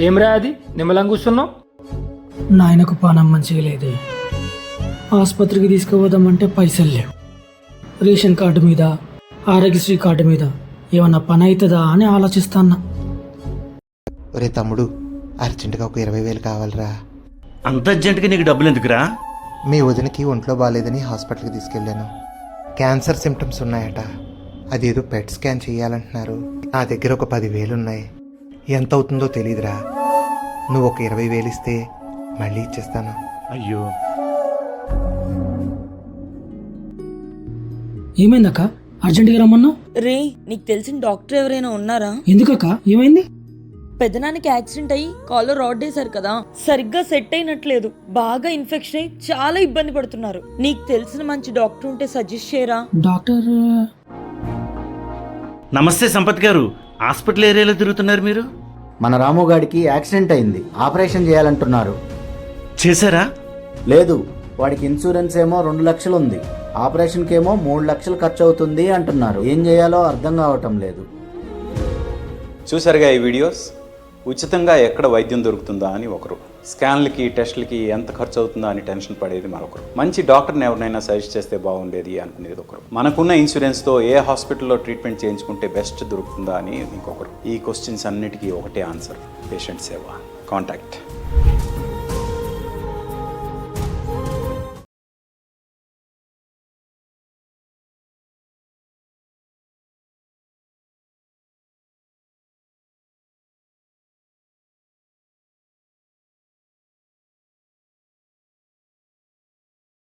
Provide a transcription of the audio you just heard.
ఏమ్రా అది నిమ్మలం కూర్చున్నావు? నాయనకు పానం మంచిగా లేదు. ఆసుపత్రికి తీసుకుపోదామంటే పైసలు లేవు. రేషన్ కార్డు మీద, ఆరోగ్యశ్రీ కార్డు మీద ఏమన్నా పని అవుతుందా అని ఆలోచిస్తాన్నా. ఒరే తమ్ముడు, అర్జెంటుగా ఒక 20,000 కావాలరా. అంత అర్జెంటుగా నీకు డబ్బులు ఎందుకురా? మీ వదినకి ఒంట్లో బాగాలేదని హాస్పిటల్కి తీసుకెళ్ళాను. క్యాన్సర్ సిమ్టమ్స్ ఉన్నాయట. అదేదో పెట్ స్కాన్ చేయాలంటున్నారు. నా దగ్గర ఒక 10,000 ఉన్నాయి. ఎంత అవుతుందో తెలీదురా. నువ్వు ఒక 20,000 ఇస్తే మళ్ళీ ఇచ్చేస్తాను. అయ్యో, ఏమైందక్క? అర్జెంటుగా రమ్మన్నావు? రే, నీకు తెలిసిన డాక్టర్ ఎవరైనా ఉన్నారా? ఎందుకక్క, ఏమైంది? పెద్దనానికి యాక్సిడెంట్ అయ్యి కాల్లో రాడ్ వేశారు కదా, సరిగ్గా సెట్ అయినట్లేదు. బాగా ఇన్ఫెక్షన్ అయ్యి చాలా ఇబ్బంది పడుతున్నారు. నీకు తెలిసిన మంచి డాక్టర్ ఉంటే సజెస్ట్ చేయరా? డాక్టర్ నమస్తే సంపత్ గారు. హాస్పిటల్ ఏరియాలో తిరుగుతున్నారు మీరు? మన రాముగాడికి యాక్సిడెంట్ అయింది, ఆపరేషన్ చేయాలంటున్నారు. చేశారా? లేదు, వాడికి ఇన్సూరెన్స్ ఏమో 2 లక్షలు ఉంది, ఆపరేషన్కి ఏమో 3 లక్షలు ఖర్చు అవుతుంది అంటున్నారు. ఏం చేయాలో అర్థం కావటం లేదు. చూసారుగా ఈ వీడియోస్. ఉచితంగా ఎక్కడ వైద్యం దొరుకుతుందా అని ఒకరు, స్కాన్లకి టెస్టులకి ఎంత ఖర్చు అవుతుందా అని టెన్షన్ పడేది మరొకరు, మంచి డాక్టర్ని ఎవరినైనా సజెస్ట్ చేస్తే బాగుండేది అనుకునేది ఒకరు, మనకున్న ఇన్సూరెన్స్తో ఏ హాస్పిటల్లో ట్రీట్మెంట్ చేయించుకుంటే బెస్ట్ దొరుకుతుందా అని ఇంకొకరు. ఈ క్వశ్చన్స్ అన్నిటికీ ఒకటే ఆన్సర్: పేషెంట్ సేవ. కాంటాక్ట్